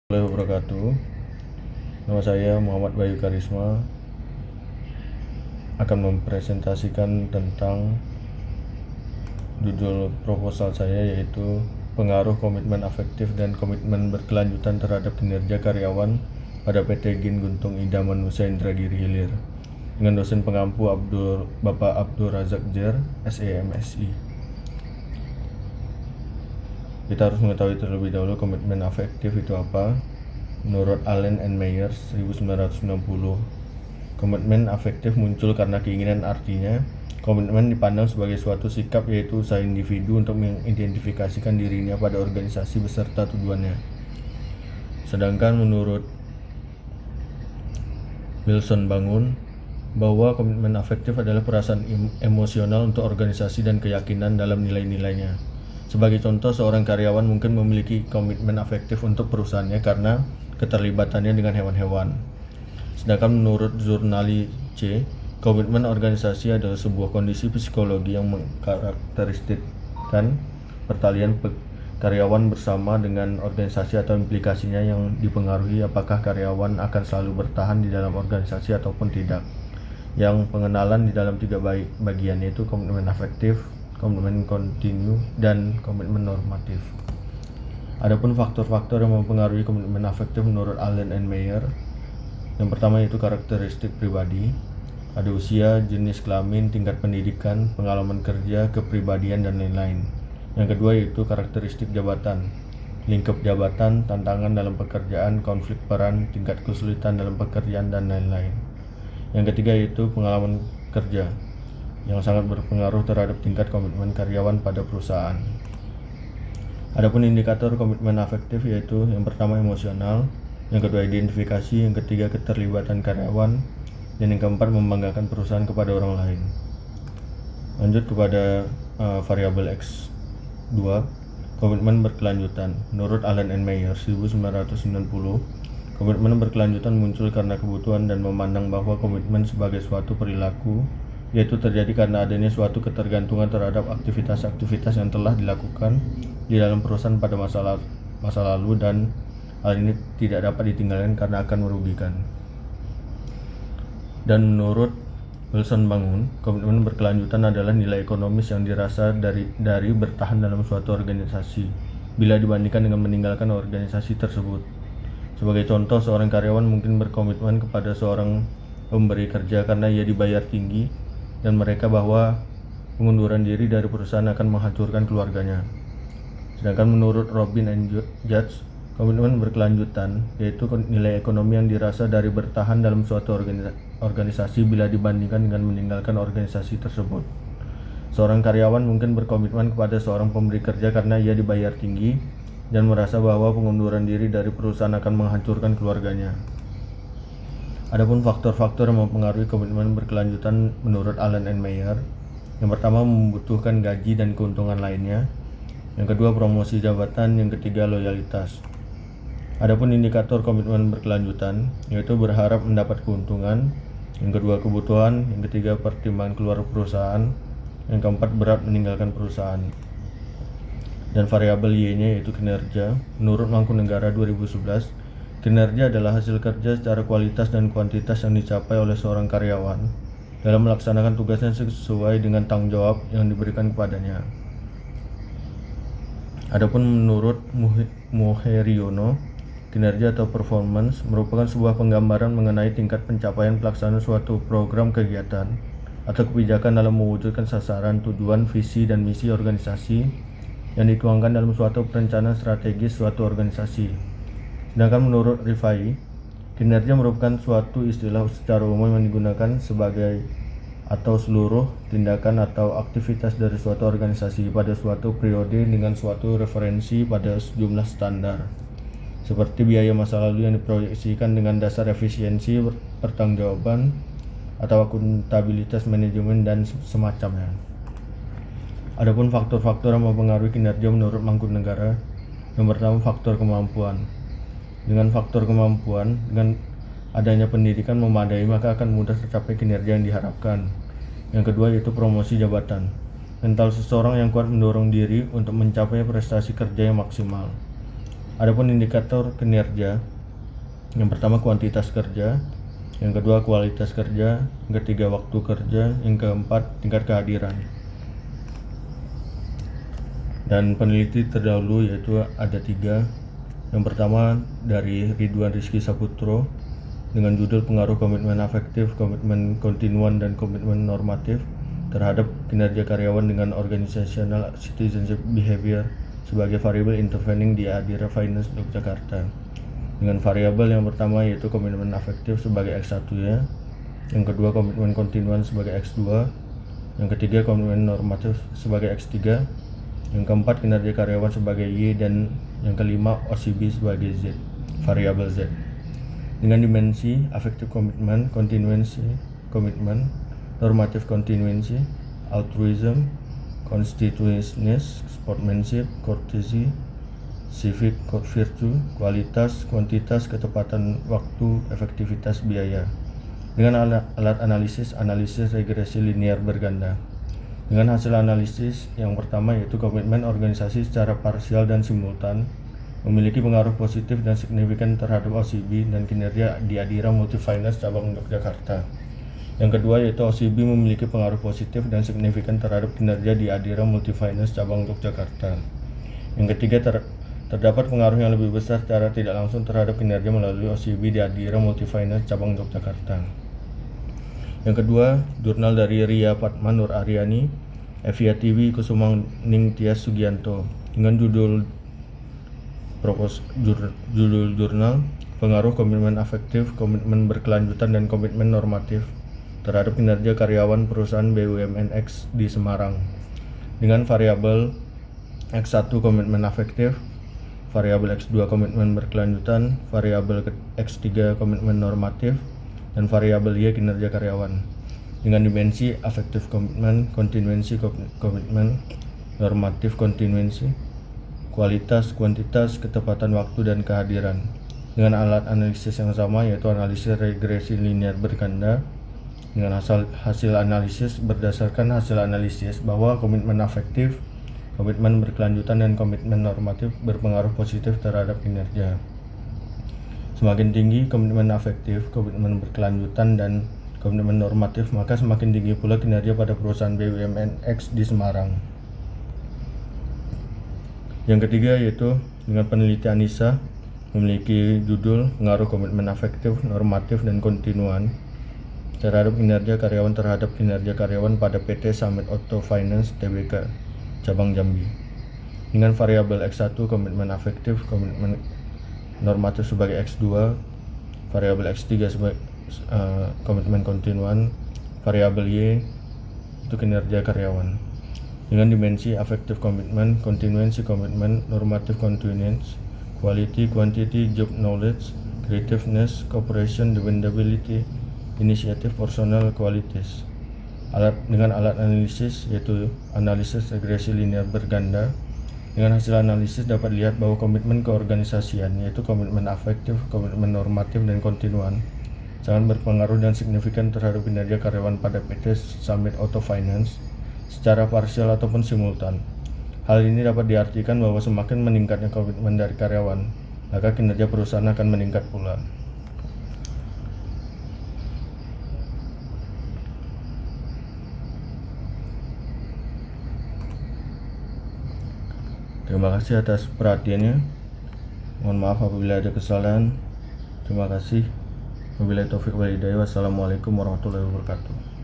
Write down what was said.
Warahmatullahi wabarakatuh. Nama saya Muhammad Bayu Karisma, akan mempresentasikan tentang judul proposal saya, yaitu pengaruh komitmen afektif dan komitmen berkelanjutan terhadap kinerja karyawan pada PT Gin Guntung Ida Manusia Indragiri Hilir, dengan dosen pengampu Bapak Abdul Razak Jer, SEMSI. Kita harus mengetahui terlebih dahulu komitmen afektif itu apa. Menurut Allen and Meyer 1990, komitmen afektif muncul karena keinginan, artinya komitmen dipandang sebagai suatu sikap, yaitu usaha individu untuk mengidentifikasikan dirinya pada organisasi beserta tujuannya. Sedangkan menurut Wilson Bangun, bahwa komitmen afektif adalah perasaan emosional untuk organisasi dan keyakinan dalam nilai-nilainya. Sebagai contoh, seorang karyawan mungkin memiliki komitmen afektif untuk perusahaannya karena keterlibatannya dengan hewan-hewan. Sedangkan menurut Zurnali C, komitmen organisasi adalah sebuah kondisi psikologi yang mengkarakteristikkan pertalian karyawan bersama dengan organisasi atau implikasinya yang dipengaruhi apakah karyawan akan selalu bertahan di dalam organisasi ataupun tidak. Yang pengenalan di dalam 3 bagian, yaitu komitmen afektif, komitmen kontinu, dan komitmen normatif. Adapun faktor-faktor yang mempengaruhi komitmen afektif menurut Allen and Meyer, yang pertama yaitu karakteristik pribadi, ada usia, jenis kelamin, tingkat pendidikan, pengalaman kerja, kepribadian, dan lain-lain. Yang kedua yaitu karakteristik jabatan, lingkup jabatan, tantangan dalam pekerjaan, konflik peran, tingkat kesulitan dalam pekerjaan, dan lain-lain. Yang ketiga yaitu pengalaman kerja, yang sangat berpengaruh terhadap tingkat komitmen karyawan pada perusahaan. Adapun indikator komitmen afektif yaitu yang pertama emosional, yang kedua identifikasi, yang ketiga keterlibatan karyawan, dan yang keempat membanggakan perusahaan kepada orang lain. Lanjut kepada variabel X2, komitmen berkelanjutan. Menurut Allen and Meyer 1990, komitmen berkelanjutan muncul karena kebutuhan dan memandang bahwa komitmen sebagai suatu perilaku, yaitu terjadi karena adanya suatu ketergantungan terhadap aktivitas-aktivitas yang telah dilakukan di dalam perusahaan pada masa lalu, dan hal ini tidak dapat ditinggalkan karena akan merugikan. Dan menurut Wilson Bangun, komitmen berkelanjutan adalah nilai ekonomis yang dirasa dari bertahan dalam suatu organisasi bila dibandingkan dengan meninggalkan organisasi tersebut. Sebagai contoh, seorang karyawan mungkin berkomitmen kepada seorang pemberi kerja karena ia dibayar tinggi dan mereka bahwa pengunduran diri dari perusahaan akan menghancurkan keluarganya. Sedangkan menurut Robin and Judge, komitmen berkelanjutan yaitu nilai ekonomi yang dirasa dari bertahan dalam suatu organisasi bila dibandingkan dengan meninggalkan organisasi tersebut. Seorang karyawan mungkin berkomitmen kepada seorang pemberi kerja karena ia dibayar tinggi dan merasa bahwa pengunduran diri dari perusahaan akan menghancurkan keluarganya. Adapun faktor-faktor yang mempengaruhi komitmen berkelanjutan menurut Allen and Meyer, yang pertama membutuhkan gaji dan keuntungan lainnya, yang kedua promosi jabatan, yang ketiga loyalitas. Adapun indikator komitmen berkelanjutan yaitu berharap mendapat keuntungan, yang kedua kebutuhan, yang ketiga pertimbangan keluar perusahaan, yang keempat berat meninggalkan perusahaan. Dan variabel Y-nya yaitu kinerja. Menurut Mangkunegara 2011, kinerja adalah hasil kerja secara kualitas dan kuantitas yang dicapai oleh seorang karyawan dalam melaksanakan tugasnya sesuai dengan tanggung jawab yang diberikan kepadanya. Adapun menurut Muheriono, kinerja atau performance merupakan sebuah penggambaran mengenai tingkat pencapaian pelaksanaan suatu program kegiatan atau kebijakan dalam mewujudkan sasaran, tujuan, visi, dan misi organisasi yang dituangkan dalam suatu perencanaan strategis suatu organisasi. Sedangkan menurut Rifai, kinerja merupakan suatu istilah secara umum yang digunakan sebagai atau seluruh tindakan atau aktivitas dari suatu organisasi pada suatu periode dengan suatu referensi pada sejumlah standar, seperti biaya masa lalu yang diproyeksikan dengan dasar efisiensi, pertanggungjawaban, atau akuntabilitas manajemen, dan semacamnya. Adapun faktor-faktor yang mempengaruhi kinerja menurut Mangkunegara, yang pertama faktor kemampuan. Dengan faktor kemampuan, dengan adanya pendidikan memadai, maka akan mudah tercapai kinerja yang diharapkan. Yang kedua yaitu promosi jabatan. Mental seseorang yang kuat mendorong diri untuk mencapai prestasi kerja yang maksimal. Adapun indikator kinerja, yang pertama kuantitas kerja, yang kedua kualitas kerja, yang ketiga waktu kerja, yang keempat tingkat kehadiran. Dan peneliti terdahulu yaitu ada 3. Yang pertama dari Ridwan Rizky Saputro dengan judul pengaruh komitmen afektif, komitmen kontinuan, dan komitmen normatif terhadap kinerja karyawan dengan organizational citizenship behavior sebagai variabel intervening di Adira Finance Yogyakarta. Dengan variabel yang pertama yaitu komitmen afektif sebagai X1 ya, yang kedua komitmen kontinuan sebagai X2, yang ketiga komitmen normatif sebagai X3, yang keempat kinerja karyawan sebagai Y, dan yang kelima OCB sebagai Z, variabel Z. Dengan dimensi afektif komitmen, continuancy komitmen, normatif continuancy, altruism, constitutiveness, sportsmanship, courtesy, civic virtue, kualitas, kuantitas, ketepatan waktu, efektivitas biaya. Dengan alat analisis regresi linear berganda. Dengan hasil analisis yang pertama yaitu komitmen organisasi secara parsial dan simultan memiliki pengaruh positif dan signifikan terhadap OCB dan kinerja di Adira Multifinance cabang Yogyakarta. Yang kedua yaitu OCB memiliki pengaruh positif dan signifikan terhadap kinerja di Adira Multifinance cabang Yogyakarta. Yang ketiga terdapat pengaruh yang lebih besar secara tidak langsung terhadap kinerja melalui OCB di Adira Multifinance cabang Yogyakarta. Yang kedua, jurnal dari Ria Padma Nur Aryani, Evia TV Kusumang Ning Tias Sugianto dengan judul jurnal pengaruh komitmen afektif, komitmen berkelanjutan, dan komitmen normatif terhadap kinerja karyawan perusahaan BUMN X di Semarang dengan variabel X1 komitmen afektif, variabel X2 komitmen berkelanjutan, variabel X3 komitmen normatif, dan variabel Y kinerja karyawan dengan dimensi afektif komitmen, continuancy komitmen, normatif continuancy, kualitas, kuantitas, ketepatan waktu, dan kehadiran dengan alat analisis yang sama yaitu analisis regresi linear berganda. Dengan hasil analisis berdasarkan hasil analisis bahwa komitmen afektif, komitmen berkelanjutan, dan komitmen normatif berpengaruh positif terhadap kinerja. Semakin tinggi komitmen afektif, komitmen berkelanjutan, dan komitmen normatif, maka semakin tinggi pula kinerja pada perusahaan BUMN X di Semarang. Yang ketiga yaitu dengan peneliti Anissa memiliki judul pengaruh komitmen afektif, normatif, dan kontinuan terhadap kinerja karyawan pada PT Summit Auto Finance Tbk cabang Jambi dengan variabel X1 komitmen afektif, komitmen normatif sebagai X2, variabel X3 sebagai komitmen kontinuan, variabel Y itu kinerja karyawan dengan dimensi afektif komitmen, continuancy komitmen, normatif continuance, quality, quantity, job knowledge, creativeness, cooperation, dependability, inisiatif, personal qualities. Dengan alat analisis yaitu analisis regresi linear berganda. Dengan hasil analisis dapat dilihat bahwa komitmen keorganisasian yaitu komitmen afektif, komitmen normatif, dan kontinuan sangat berpengaruh dan signifikan terhadap kinerja karyawan pada PT Summit Auto Finance secara parsial ataupun simultan. Hal ini dapat diartikan bahwa semakin meningkatnya komitmen dari karyawan, maka kinerja perusahaan akan meningkat pula. Terima kasih atas perhatiannya. Mohon maaf apabila ada kesalahan. Terima kasih. Wabillahi taufiq wal hidayah. Wassalamualaikum warahmatullahi wabarakatuh.